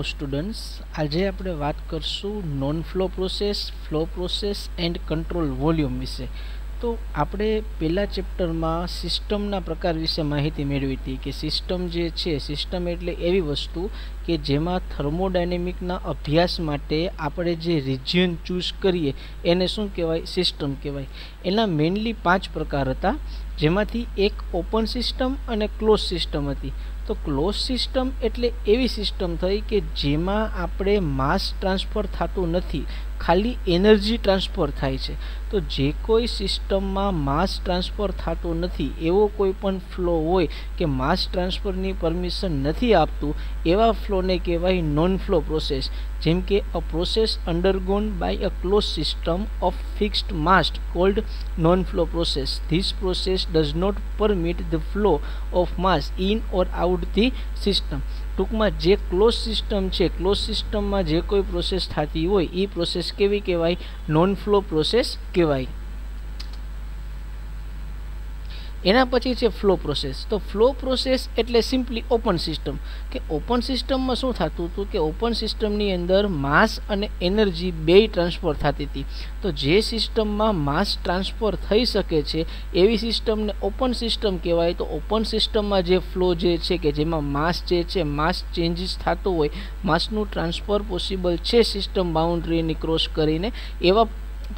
Students, આજે આપણે વાત કરશું non flow process and control volume વિશે. તો આપણે પહેલા ચેપ્ટરમાં સિસ્ટમના પ્રકાર વિશે માહિતી મેળવી હતી કે સિસ્ટમ જે છે, સિસ્ટમ એટલે એવી વસ્તુ કે જેમાં થર્મોડાયનેમિકના અભ્યાસ માટે આપણે જે રિજિયન ચૂઝ કરીએ એને શું કહેવાય? સિસ્ટમ કહેવાય. એના મેઇનલી 5 પ્રકાર હતા, જેમાંથી એક ઓપન સિસ્ટમ અને ક્લોઝ સિસ્ટમ હતી. તો ક્લોઝ સિસ્ટમ એટલે એવી સિસ્ટમ થઈ કે જેમાં આપણે માસ ટ્રાન્સફર થતું નથી, ખાલી એનર્જી ટ્રાન્સફર થાય છે. તો જે કોઈ સિસ્ટમમાં માસ ટ્રાન્સફર થતું નથી એવો કોઈ પણ ફ્લો હોય કે માસ ટ્રાન્સફરની પરમિશન નથી આપતું, એવા ફ્લોને કહેવાય નોન ફ્લો પ્રોસેસ. જેમ કે a process undergone by a close system of fixed mass called non flow process. This process does not permit the flow of mass in or out the system. ટૂંકમાં જે close system છે, close સિસ્ટમમાં જે કોઈ process થતી હોય એ process કેવી કહેવાય? નોન ફ્લો પ્રોસેસ કહેવાય. એના પછી છે ફ્લો પ્રોસેસ. તો ફ્લો પ્રોસેસ એટલે સિમ્પલી ઓપન સિસ્ટમ. કે ઓપન સિસ્ટમમાં શું થતું હતું કે ઓપન સિસ્ટમની અંદર માસ અને એનર્જી બેય ટ્રાન્સફર થતી હતી. તો જે સિસ્ટમમાં માસ ટ્રાન્સફર થઈ શકે છે એવી સિસ્ટમને ઓપન સિસ્ટમ કહેવાય. તો ઓપન સિસ્ટમમાં જે ફ્લો જે છે કે જેમાં માસ જે છે, માસ ચેન્જીસ થતો હોય, માસનું ટ્રાન્સફર પોસિબલ છે સિસ્ટમ બાઉન્ડ્રીની ક્રોસ કરીને, એવા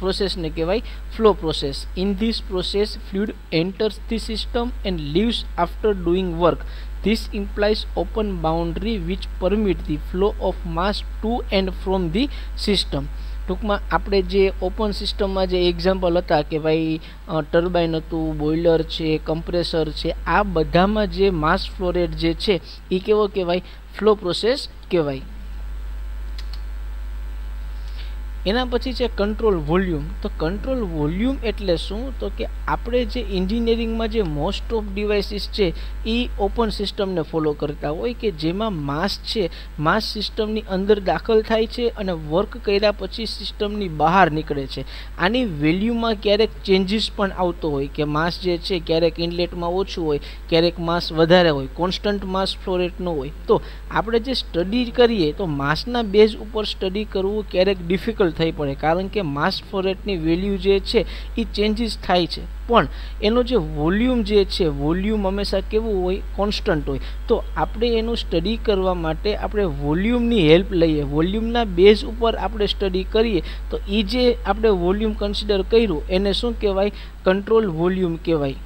પ્રોસેસને કહેવાય flow process. In this process fluid enters the system and leaves after doing work. This implies open boundary which permit the flow of mass to and from the system. ટૂંકમાં આપણે જે open સિસ્ટમમાં જે example હતા કે ભાઈ turbine હતું, boiler છે, કમ્પ્રેસર છે, આ બધામાં જે માસ ફ્લો રેટ જે છે એ કેવો કહેવાય? ફ્લો પ્રોસેસ કહેવાય. એના પછી છે કંટ્રોલ વોલ્યુમ. તો કંટ્રોલ વોલ્યુમ એટલે શું? તો કે આપણે જે એન્જિનિયરિંગમાં જે મોસ્ટ ઓફ ડિવાઇસીસ છે એ ઓપન સિસ્ટમને ફોલો કરતા હોય કે જેમાં માસ છે, માસ સિસ્ટમની અંદર દાખલ થાય છે અને વર્ક કર્યા પછી સિસ્ટમની બહાર નીકળે છે. આની વેલ્યુમાં ક્યારેક ચેન્જીસ પણ આવતો હોય કે માસ જે છે ક્યારેક ઇનલેટમાં ઓછું હોય, ક્યારેક માસ વધારે હોય, કોન્સ્ટન્ટ માસ ફ્લો રેટ ન હોય. તો આપણે જે સ્ટડી કરીએ તો માસના બેઝ ઉપર સ્ટડી કરવું ક્યારેક ડિફિકલ્ટ થઈ પડે, કારણ કે માસ ફ્લો રેટની વેલ્યુ જે છે એ ચેન્જીસ થાય છે, પણ એનો જે વોલ્યુમ જે છે, વોલ્યુમ હંમેશા કેવું હોય? કોન્સ્ટન્ટ હોય. તો આપણે એનું સ્ટડી કરવા માટે આપણે વોલ્યુમની હેલ્પ લઈએ, વોલ્યુમના બેઝ ઉપર આપણે સ્ટડી કરીએ. તો એ જે આપણે વોલ્યુમ કન્સિડર કર્યું એને શું કહેવાય? કંટ્રોલ વોલ્યુમ કહેવાય.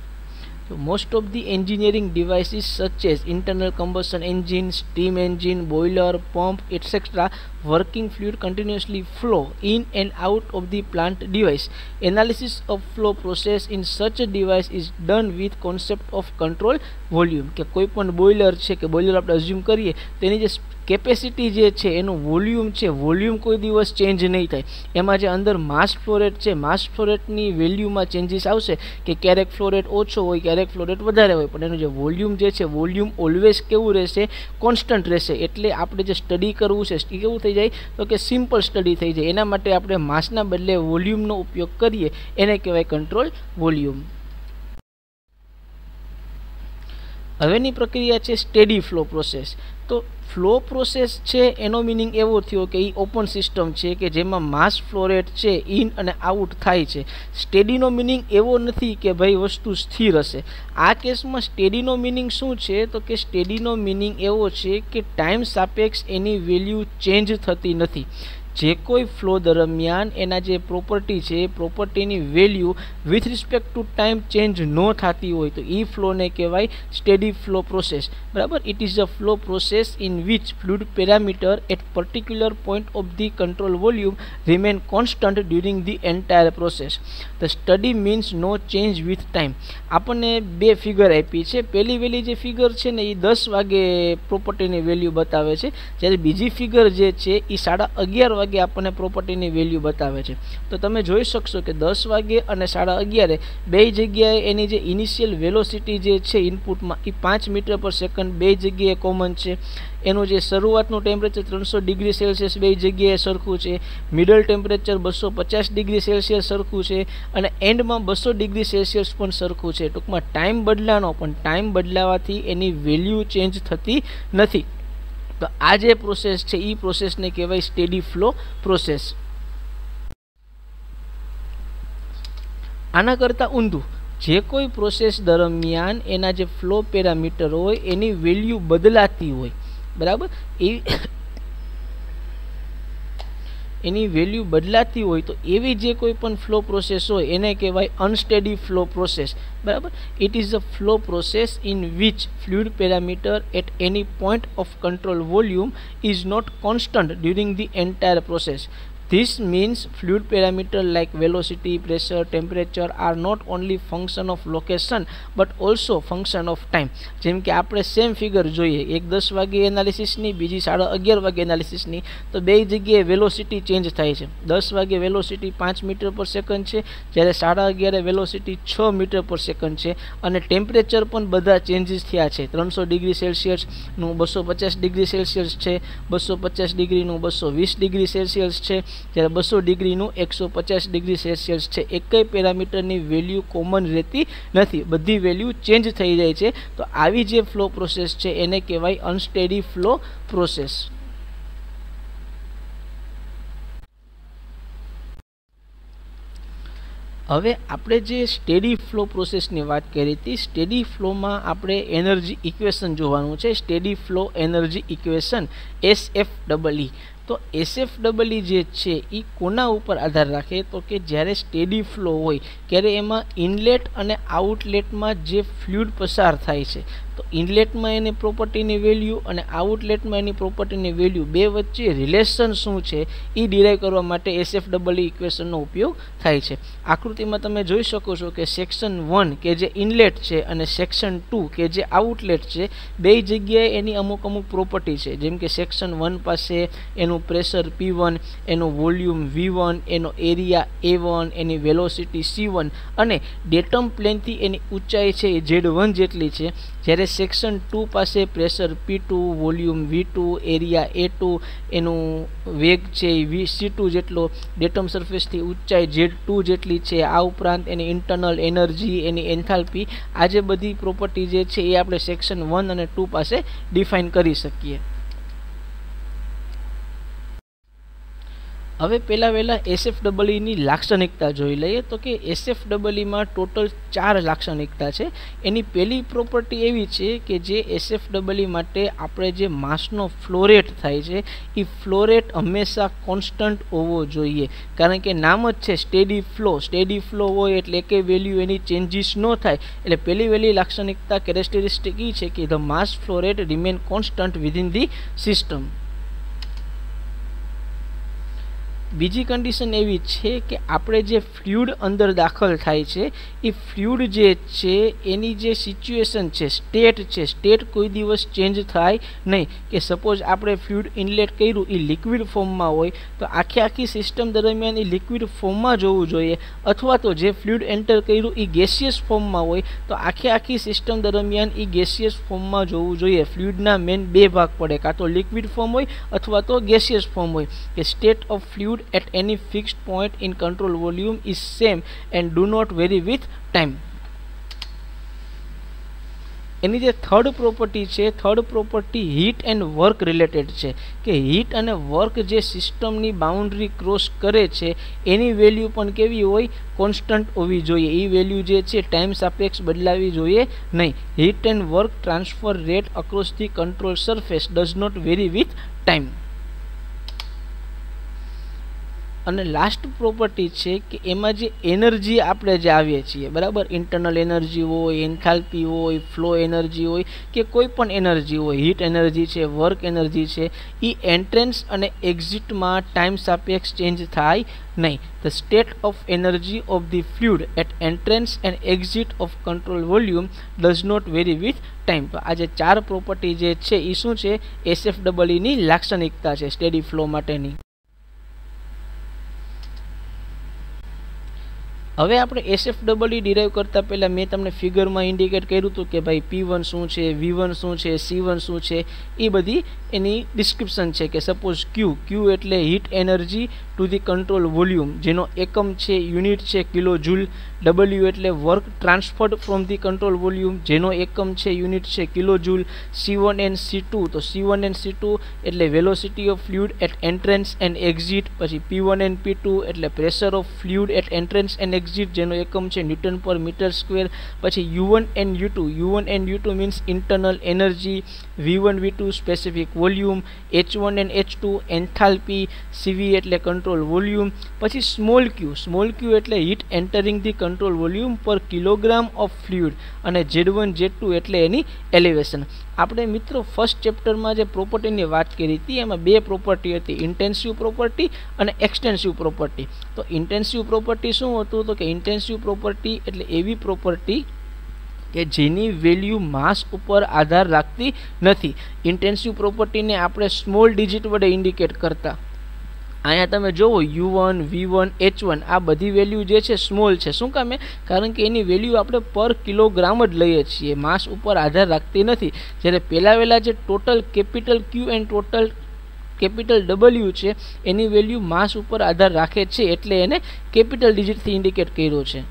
Most of the engineering devices such as internal combustion engine, steam engine, boiler, pump, etc. working fluid continuously flow in and out of the plant device. Analysis of flow process in such a device is done with concept of control volume. કે કોઈ પણ boiler છે કે boiler આપણે assume કરીએ તેની જે capacity જે છે એનું વોલ્યુમ છે, વોલ્યુમ કોઈ દિવસ ચેન્જ નહીં થાય. એમાં જે અંદર માસ ફ્લોરેટ છે, માસ ફ્લોરેટની વેલ્યુમાં ચેન્જીસ આવશે કે ક્યારેક ફ્લોરેટ ઓછો હોય, ક્યારેક ફ્લોરેટ વધારે હોય, પણ એનું જે વોલ્યુમ જે છે, વોલ્યુમ ઓલવેઝ કેવું રહેશે? કોન્સ્ટન્ટ રહેશે. એટલે આપણે જે સ્ટડી કરવું છે એ કેવું થઈ જાય? તો કે સિમ્પલ સ્ટડી થઈ જાય. એના માટે આપણે માસના બદલે વોલ્યુમનો ઉપયોગ કરીએ એને કહેવાય કંટ્રોલ વોલ્યુમ. હવેની પ્રક્રિયા છે સ્ટેડી ફ્લો પ્રોસેસ. તો ફ્લો પ્રોસેસ છે એનો મિનિંગ એવો થયો કે એ ઓપન સિસ્ટમ છે કે જેમાં માસ ફ્લો રેટ છે ઇન અને આઉટ થાય છે. સ્ટેડીનો મિનિંગ એવો નથી કે ભાઈ વસ્તુ સ્થિર હશે. આ કેસમાં સ્ટેડીનો મિનિંગ શું છે? તો કે સ્ટેડીનો મિનિંગ એવો છે કે ટાઈમ સાપેક્ષ એની વેલ્યુ ચેન્જ થતી નથી. જે કોઈ ફ્લો દરમિયાન એના જે પ્રોપર્ટી છે, પ્રોપર્ટીની value with respect to time change ન થતી હોય તો એ ફ્લોને કહેવાય સ્ટેડી ફ્લો પ્રોસેસ. બરાબર. It is a flow process in which fluid parameter at particular point of the control volume remain constant during the entire process. The study means no change with time. આપણને 2 figure આપી છે. પહેલી જે figure છે ને એ 10 વાગે પ્રોપર્ટીની value બતાવે છે, જ્યારે બીજી ફિગર જે છે એ 11:30 વાગે આપણને પ્રોપર્ટીની વેલ્યુ બતાવે છે. તો તમે જોઈ શકશો કે 10 વાગે અને 11:30 બે જગ્યાએ એની જે ઇનિશિયલ વેલોસિટી જે છે ઇનપુટમાં એ 5 મીટર પર સેકન્ડ બે જગ્યાએ કોમન છે. એનું જે શરૂઆતનું ટેમ્પરેચર 300 ડિગ્રી સેલ્સિયસ બે જગ્યાએ સરખું છે, મિડલ ટેમ્પરેચર 250 ડિગ્રી સેલ્સિયસ સરખું છે અને એન્ડમાં 200 ડિગ્રી સેલ્સિયસ પણ સરખું છે. ટૂંકમાં ટાઈમ બદલાનો, પણ ટાઈમ બદલાવાથી એની વેલ્યુ ચેન્જ થતી નથી. તો આ જે પ્રોસેસ છે એ પ્રોસેસને કહેવાય સ્ટેડી ફ્લો પ્રોસેસ. આના કરતાં ઊંધું, જે કોઈ પ્રોસેસ દરમિયાન એના જે ફ્લો પેરામીટર હોય એની વેલ્યુ બદલાતી હોય, બરાબર, એની વેલ્યુ બદલાતી હોય તો એવી જે કોઈ પણ ફ્લો પ્રોસેસ હોય એને કહેવાય અનસ્ટેડી ફ્લો પ્રોસેસ, બરાબર. It is a flow process in which fluid parameter at any point of control volume is not constant during the entire process. This means fluid parameters like velocity, pressure, temperature are not only function of location but also function of time. જેમ કે આપણે same figure જોઈએ, એક 10 વાગે એનાલિસિસની, બીજી 11:30 વાગે એનાલિસિસની, તો બે જગ્યાએ વેલોસિટી ચેન્જ થાય છે. 10 વાગે વેલોસિટી 5 મીટર પર સેકન્ડ છે, જ્યારે 11:30 વેલોસિટી 6 મીટર પર સેકન્ડ છે. અને ટેમ્પરેચર પણ બધા ચેન્જીસ થયા છે. 300 ડિગ્રી સેલ્સિયસનું 250 ડિગ્રી સેલ્સિયસ છે, 250 ડિગ્રીનું 220 ડિગ્રી સેલ્સિયસ છે, જ્યારે 200 ડિગ્રીનું 150 ડિગ્રી સેલ્સિયસ છે. એકેય પેરામીટરની વેલ્યુ કોમન રહેતી નથી, બધી વેલ્યુ ચેન્જ થઈ જાય છે. તો આવી જે ફ્લો પ્રોસેસ છે એને કહેવાય અનસ્ટેડી ફ્લો પ્રોસેસ. હવે આપણે જે સ્ટેડી ફ્લો પ્રોસેસની વાત કરી હતી, સ્ટેડી ફ્લોમાં આપણે એનર્જી ઇક્વેશન જોવાનું છે. Steady flow energy equation SFEE. તો SFEE જે છે એ કોના ઉપર આધાર રાખે, તો કે જ્યારે સ્ટેડી ફ્લો હોય ત્યારે એમાં ઇનલેટ અને આઉટલેટમાં જે ફ્લુઇડ પસાર થાય છે, તો ઇનલેટમાં એની પ્રોપર્ટીની વેલ્યુ અને આઉટલેટમાં એની પ્રોપર્ટીની વેલ્યુ બે વચ્ચે રિલેશન શું છે એ ડિરાઈવ કરવા માટે SFEE ઇક્વેશનનો ઉપયોગ થાય છે. આકૃતિમાં તમે જોઈ શકો છો કે સેક્શન 1 કે જે ઇનલેટ છે અને સેક્શન 2 કે જે આઉટલેટ છે, બે જગ્યાએ એની અમુક પ્રોપર્ટી છે. જેમ કે સેક્શન 1 પાસે એનું પ્રેશર P1, એનું વોલ્યુમ V1, એનો એરિયા A1, એની વેલોસિટી C1 અને ડેટમ પ્લેનથી એની ઊંચાઈ છે એ Z1 જેટલી છે. જ્યારે સેક્શન 2 પાસે pressure P2, volume V2, area A2, એનું વેગ છે એ C2 જેટલો, ડેટમ સરફેસથી ઊંચાઈ Z2 જેટલી છે. આ ઉપરાંત એની ઇન્ટરનલ એનર્જી, એની એન્થાલ્પી, આ જે બધી પ્રોપર્ટી જે છે એ આપણે સેક્શન 1 અને 2 પાસે ડિફાઇન કરી શકીએ. હવે પહેલાં SFEE ની લાક્ષણિકતા જોઈ લઈએ. તો કે SFEE ટોટલ 4 લાક્ષણિકતા છે. એની પહેલી પ્રોપર્ટી એવી છે કે જે SFEE માટે આપણે જે માસનો ફ્લો રેટ થાય છે એ ફ્લો રેટ હંમેશા કોન્સ્ટન્ટ હોવો જોઈએ, કારણ કે નામ જ છે સ્ટેડી ફ્લો. સ્ટેડી ફ્લો હોય એટલે કે વેલ્યુ એની ચેન્જીસ ન થાય. એટલે પહેલી લાક્ષણિકતા કેરેક્ટરિસ્ટિક એ છે કે the mass flow rate remain constant within the system. બીજી કન્ડિશન એવી છે કે આપણે જે ફ્લુઇડ અંદર દાખલ થાય છે એ ફ્લુઇડ જે છે એની જે સિચ્યુએશન છે, સ્ટેટ કોઈ દિવસ ચેન્જ થાય નહીં. કે સપોઝ આપણે ફ્લુઇડ ઇનલેટ કર્યું એ લિક્વિડ ફોર્મમાં હોય તો આખી સિસ્ટમ દરમિયાન એ લિક્વિડ ફોર્મમાં જોવું જોઈએ, અથવા તો જે ફ્લુઇડ એન્ટર કર્યું એ ગેસિયસ ફોર્મમાં હોય તો આખી સિસ્ટમ દરમિયાન એ ગેસિયસ ફોર્મમાં જોવું જોઈએ. ફ્લુઇડના મેન બે ભાગ પડે, કાં તો લિક્વિડ ફોર્મ હોય અથવા તો ગેસિયસ ફોર્મ હોય. કે state of fluid at any fixed point in control volume is same and do not vary with time. એની જે થર્ડ પ્રોપર્ટી છે, third property heat and work related છે. કે હીટ અને વર્ક જે સિસ્ટમની બાઉન્ડ્રી ક્રોસ કરે છે એની વેલ્યુ પણ કેવી હોય, કોન્સ્ટન્ટ હોવી જોઈએ. એ વેલ્યુ જે છે ટાઈમ સાપેક્ષ બદલાવી જોઈએ નહીં. Heat and work transfer rate across the control surface does not vary with time. અને લાસ્ટ પ્રોપર્ટી છે કે એમાં જે એનર્જી આપણે જે આવીએ છીએ, બરાબર, ઇન્ટરનલ એનર્જી હોય, એન્થાલ્પી હોય, ફ્લો એનર્જી હોય કે કોઈ પણ એનર્જી હોય, હીટ એનર્જી છે, વર્ક એનર્જી છે, એ એન્ટ્રન્સ અને એક્ઝિટમાં ટાઈમ સાપેક્ષ ચેન્જ થાય નહીં. The state of energy of the fluid at entrance and exit of control volume does not vary with time. તો આ જે 4 પ્રોપર્ટી જે છે એ શું છે, SFEE ની લાક્ષણિકતા છે સ્ટેડી ફ્લો માટેની. હવે આપણે SFEE ડિરાઈવ કરતાં પહેલાં મેં તમને ફિગરમાં ઇન્ડિકેટ કર્યું હતું કે ભાઈ P1 શું છે, V1 શું છે, C1 શું છે, એ બધી એની ડિસ્ક્રિપ્શન છે. કે સપોઝ Q એટલે heat energy to the control volume, જેનો એકમ છે, યુનિટ છે કિલો જૂલ. W એટલે work transferred from the control volume, જેનો એકમ છે, યુનિટ છે, kilo joule. C1 and C2, તો C1 એન્ડ C2 એટલે velocity of fluid at entrance and exit. પછી P1 એન્ડ P2 એટલે pressure of fluid at entrance and exit, જેનો એકમ છે ન્યૂટન પર મીટર સ્ક્વેર. પછી U1 and U2 means internal energy. V1 V2 specific volume. H1 and H2 enthalpy. CV એટલે control volume. પછી small q એટલે heat entering the control volume per kilogram of fluid. અને Z1 Z2 એટલે એની elevation. આપણે મિત્રો first ચેપ્ટરમાં જે પ્રોપર્ટીની વાત કરી હતી એમાં બે પ્રોપર્ટી હતી, ઇન્ટેન્સિવ પ્રોપર્ટી અને એક્સટેન્સિવ પ્રોપર્ટી. તો ઇન્ટેન્સિવ પ્રોપર્ટી શું હતું? તો કે ઇન્ટેન્સિવ પ્રોપર્ટી એટલે એવી પ્રોપર્ટી કે જેની વેલ્યુ માસ ઉપર આધાર રાખતી નથી. ઇન્ટેન્સિવ પ્રોપર્ટીને આપણે સ્મોલ ડિજિટ વડે ઇન્ડિકેટ કરતા. અહીંયા તમે જુઓ U1, V1, H1 આ બધી વેલ્યુ જે છે સ્મોલ છે. શું કામે? કારણ કે એની વેલ્યુ આપણે પર કિલોગ્રામ જ લઈએ છીએ, માસ ઉપર આધાર રાખતી નથી. જ્યારે પહેલાં જે total capital Q end total capital W છે એની વેલ્યુ માસ ઉપર આધાર રાખે છે, એટલે એને કેપિટલ ડિજિટથી ઇન્ડિકેટ કર્યો છે.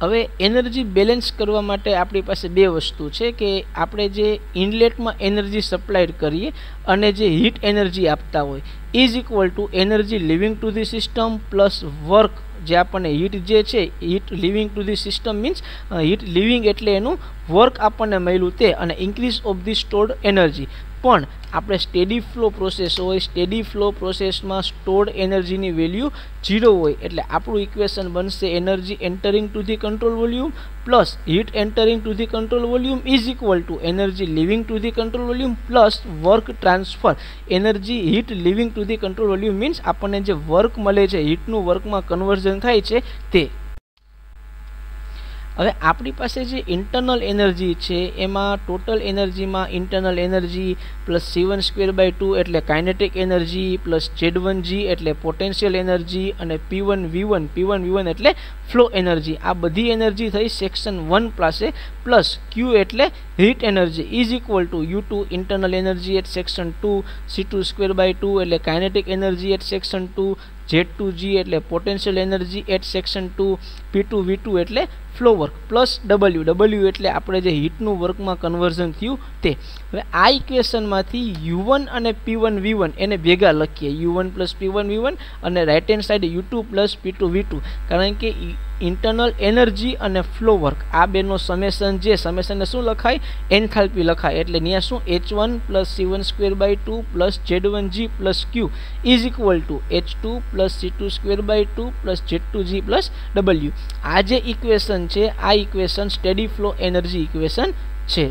હવે એનર્જી બેલેન્સ કરવા માટે આપણી પાસે બે વસ્તુ છે કે આપણે જે ઇનલેટમાં એનર્જી સપ્લાય કરીએ અને જે હીટ એનર્જી આપતા હોય is equal two energy living to the system plus work જે આપણને હીટ જે છે heat living to the system means heat living એટલે એનું વર્ક આપણને મળ્યું તે અને increase of the stored energy. પણ આપણે સ્ટેડી ફ્લો પ્રોસેસ હોય, સ્ટેડી ફ્લો પ્રોસેસમાં સ્ટોર્ડ એનર્જીની વેલ્યુ 0 હોય, એટલે આપણું ઇક્વેશન બનશે energy entering to the control volume plus heat entering to the control volume is equal two energy living to the control volume plus work transfer. Energy heat living to the control volume means આપણને જે work મળે છે, હીટનું વર્કમાં conversion થાય છે તે. હવે આપણી પાસે જે ઇન્ટરનલ એનર્જી છે એમાં ટોટલ એનર્જીમાં ઇન્ટરનલ એનર્જી પ્લસ C1²/2 એટલે કાઇનેટિક એનર્જી પ્લસ Z1G એટલે પોટેન્શિયલ એનર્જી અને P1 V1 એટલે ફ્લો એનર્જી. આ બધી એનર્જી થઈ સેક્શન 1 પાસે પ્લસ Q એટલે heat energy is equal to U2 internal energy at section 2, C2²/2 એટલે kinetic energy at section 2, Z2G એટલે potential energy at section 2, P2 V2 એટલે ફ્લો વર્ક પ્લસ W એટલે આપણે જે હીટનું વર્કમાં કન્વર્ઝન થયું તે. હવે આ ઇક્વેશનમાંથી U1 અને P1 V1 એને ભેગા લખીએ, U1 પ્લસ P1 V1 અને right hand side U2 plus P2 V2, કારણ કે ઇન્ટરનલ એનર્જી અને ફ્લો વર્ક આ બેનો સમેશન જે સમેશનને શું લખાય? એન્થાલ્પી લખાય. એટલે ત્યાં શું H1 plus C1²/2 plus Z1G plus Q is equal two H2 plus C2²/2 plus Z2G plus W. આ જે ઇક્વેશન છે આ equation steady flow energy equation છે.